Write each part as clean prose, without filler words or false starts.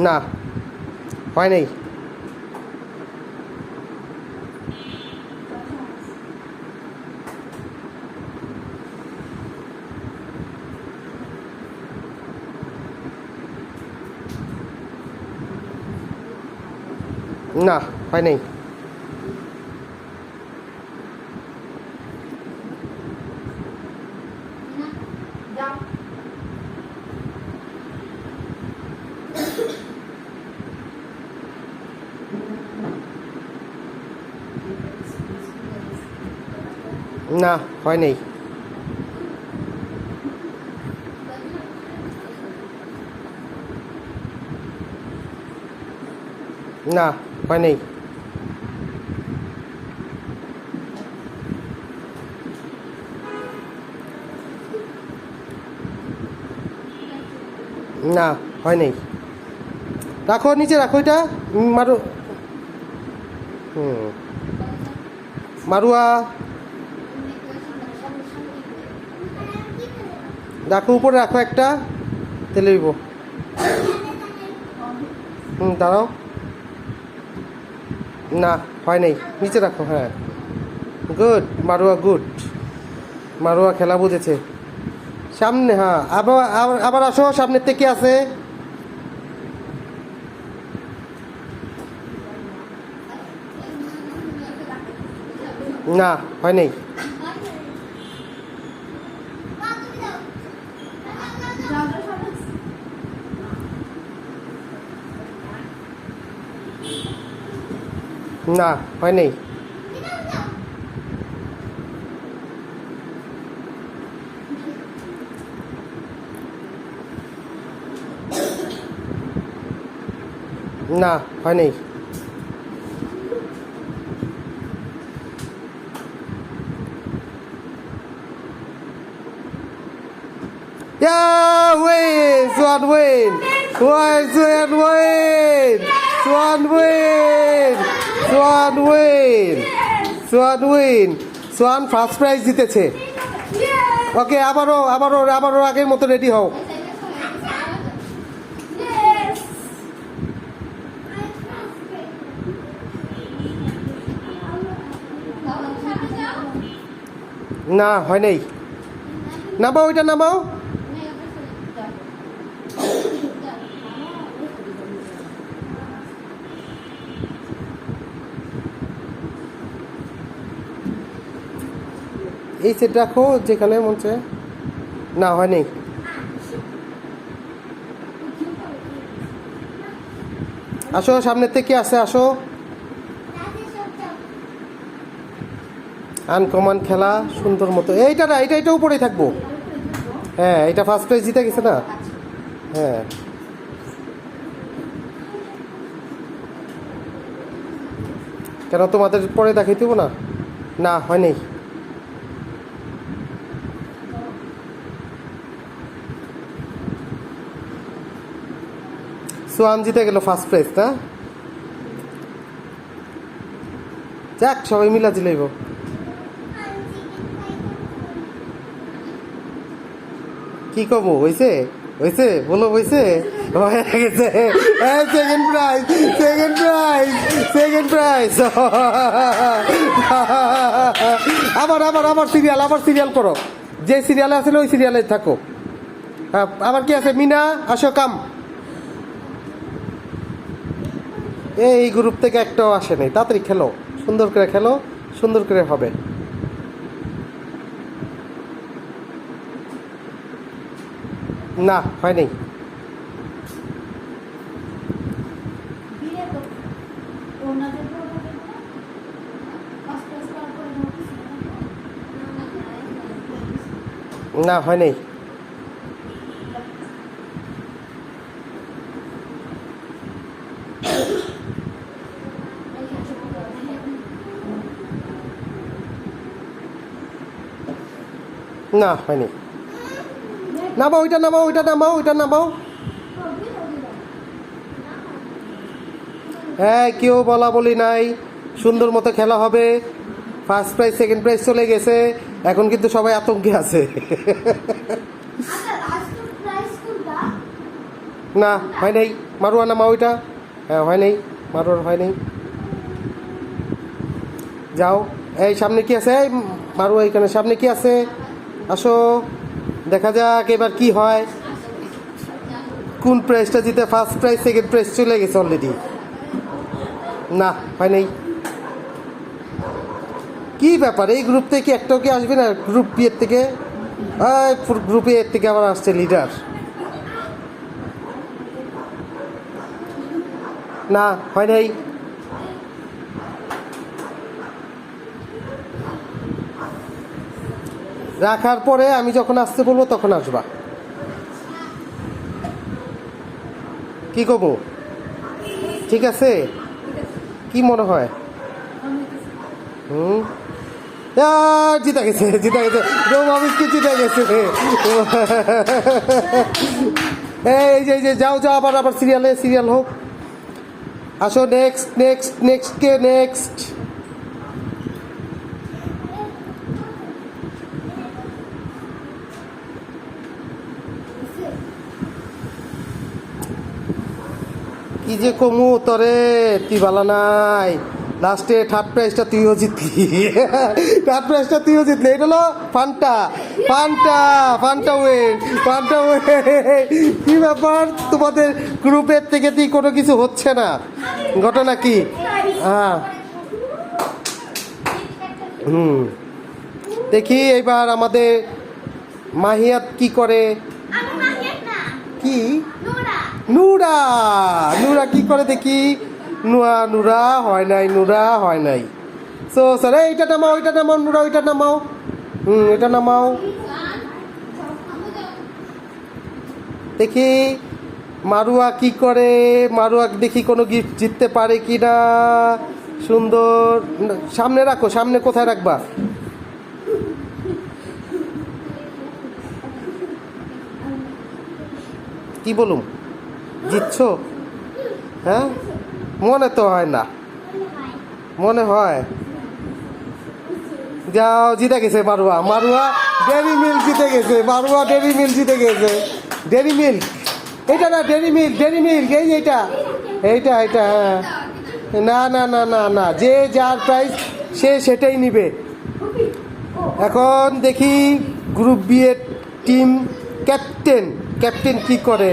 না, হয় নাই। না, হয় নাই। না, হয় নাই। না, হয় নাই। না, হয় নাই। রাখো, নিচে রাখো এটা। মারু। মারুয়া। রাখো, উপরে রাখো একটা, তেলে দিব। দাঁড়াও। না, হয় নাই, নিচে রাখো। হ্যাঁ, গুড মারুয়া, গুড। মারুয়া খেলা বুঝেছে। সামনে, হ্যাঁ, আবার আবার আসো, সামনের থেকে আছে। না, হয় নাই। না, হয় নাই। না, হয় নাই। Win! Swan win! Swan win! Swan win! Swan win! Swan win! Swan first prize জিতেছে। ওকে, আবারও আগের মতো রেডি হও। না, হয় নাই। নামাও, ওইটা নামাও। এই সেট রাখো যেখানে মন চায়। না, হয় নাই। আসো, সামনের থেকে আসে, আসো। আনকমন খেলা, সুন্দর মতো। এইটা উপরেই থাকবো। হ্যাঁ, এটা ফার্স্ট প্রাইজ জিতে গেছে না। হ্যাঁ, কেন তোমাদের পরে দেখাই দেবো না। না, হয় নাই। সোয়ান জিতে গেল ফার্স্ট প্রাইজ না। যাক, সবাই মিলা জিলাইব। কি কব, হয়েছে? হয়েছে, বলো, হয়েছে? হয়ে গেছে। Second prize, second prize, second prize. আবার সিরিয়াল করো। যে সিরিয়ালে আছে ওই সিরিয়ালে থাকো। আবার কি আছে? মিনা, আসো, কাম। এই গ্রুপ থেকে একটাও আসে নাই। তাড়াতাড়ি খেলো, সুন্দর করে খেলো, সুন্দর করে হবে। না, হয় নাই। না, হয় নাই। না, হয়নি। নামাও, ওইটা নামাও। হ্যাঁ, কেউ বলা বলি নাই। সুন্দর মতো খেলা হবে। ফার্স্ট প্রাইজ, সেকেন্ড প্রাইজ চলে গেছে। এখন কিন্তু সবাই আতঙ্কে আছে। না হয় নাই, মারুয়া নামাও ওইটা। হ্যাঁ হয় নাই, মারুয়ার হয় নাই। যাও, এই সামনে কি আছে? এই মারুয়া এখানে সামনে কি আছে? আসো, দেখা যাক এবার কি হয়। কোন প্রাইজটা জিতে? ফার্স্ট প্রাইজ, সেকেন্ড প্রাইজ চলে গেছে অলরেডি। না হয় নাই। কি ব্যাপার, এই গ্রুপ থেকে একটাও কি আসবে না? গ্রুপ বি এর থেকে, গ্রুপ এ এর থেকে আবার আসছে লিডার। না হয় নাই। রাখার পরে আমি যখন আসতে বলবো তখন আসবা। কি করবো? ঠিক আছে, কি মনে হয়? হুম, জিতা গেছে, জিতা গেছে, রোমাবিসকে জিতা গেছে। এই যে যাও যাও, আবার আবার সিরিয়াল হোক। আসো, নেক্সট নেক্সট নেক্সট কে নেক্সট? কি যে কমু তরে, তুই বালা নাই। লাস্টে থার্ড প্রাইজটা তুইও জিতলি। থার্ড প্রাইজটা তুইও জিতলি। এটা হলো ফান্টা, ফান্টা, ফান্টা ওয়েন, ফান্টা ওয়েন। কি ব্যাপার, তোমাদের গ্রুপের থেকে তুই কোনো কিছু হচ্ছে না, ঘটনা কি? হ্যাঁ, দেখি এইবার আমাদের মাহিয়াত কি করে। কি? নুরা, নুরা কি করে দেখি। নুরা হয় নাই, নুরা হয় নাই। সো স্যার, এইটা নামাও, ওইটা নামাও, নুরা ওইটা নামাও। এটা নামাও। দেখি মারুয়া কি করে। মারুয়া দেখি কোনো গিফট জিততে পারে কি না। সুন্দর, সামনে রাখো। সামনে কোথায় রাখবা? কি বলুম, জিতছো? হ্যাঁ, মনে তো হয় না, মনে হয়। যাও, জিতে গেছে মারুয়া। মারুয়া ডেরি মিল্ক জিতে গেছে। মারুয়া ডেরি মিল্ক জিতে গেছে। ডেরি মিল্ক, এটা না, ডেরি মিল্ক, ডেরি মিল্ক, এই এইটা, এইটা এইটা। হ্যাঁ, না না না না না, যে যার প্রাইস সে সেটাই নিবে। এখন দেখি গ্রুপ বি এর টিম ক্যাপ্টেন, ক্যাপ্টেন কি করে।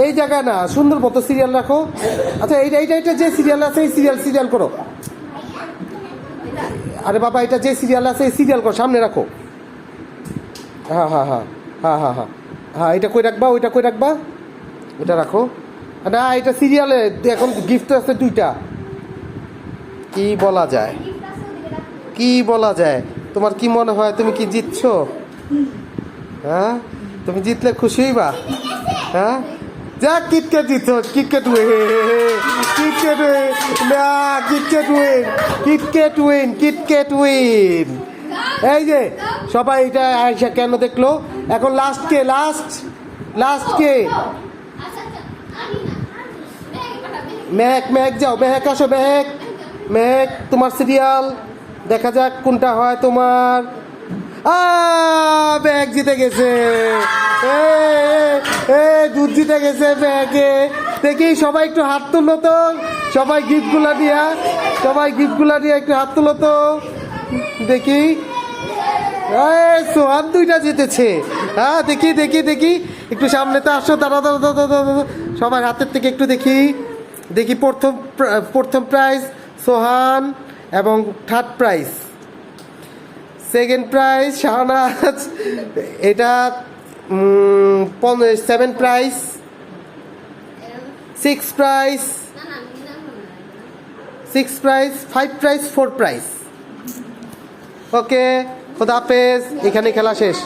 এই জায়গায় না, সুন্দর মতো সিরিয়াল রাখো। আচ্ছা, এইটা এইটা এটা যে সিরিয়াল আছে, এই সিরিয়াল করো। আরে বাবা, এটা যে সিরিয়াল আছে এই সিরিয়াল করো, সামনে রাখো। হ্যাঁ হ্যাঁ হ্যাঁ হ্যাঁ হ্যাঁ হ্যাঁ হ্যাঁ, এটা কই রাখবা, ওইটা কই রাখবা, এটা রাখো। না, এটা সিরিয়ালে এখন গিফট আছে দুইটা। কি বলা যায়, কি বলা যায়? তোমার কি মনে হয়, তুমি কি জিতছো? হ্যাঁ, তুমি জিতলে খুশি হইবা? হ্যাঁ, যা, কিটক্যাট জিতছো, কিটক্যাট উইন, কিটক্যাট উইন, না, KitKat win, KitKat win, KitKat win. এই যে সবাই এটা আয়সা কেন দেখলো? এখন লাস্ট কে? লাস্ট কে? মেহেক, মেহেক যাও, মেহেক আসো, মেহেক, মেহেক তোমার সিরিয়াল। দেখা যাক কোনটা হয় তোমার। ব্যাগ জিতে গেছে, দুধ জিতে গেছে ব্যাগে। দেখি সবাই একটু হাত তুলো তো, সবাই গিফটগুলা দিয়া, সবাই গিফটগুলা দিয়া একটু হাত তুলো তো দেখি। সোহান দুইটা জিতেছে। হ্যাঁ, দেখি দেখি দেখি, একটু সামনে তো আসো, দাঁড়া দাঁড়া দাঁড়া দাঁড়া, সবার হাতের থেকে একটু দেখি। দেখি প্রথম প্রাইজ সোহান এবং third prize, second prize Shahnaz, এটা 7 প্রাইজ, 6 প্রাইজ, 5 প্রাইজ, 4 প্রাইজ। ওকে, খোদা হাফেজ, এখানে খেলা শেষ।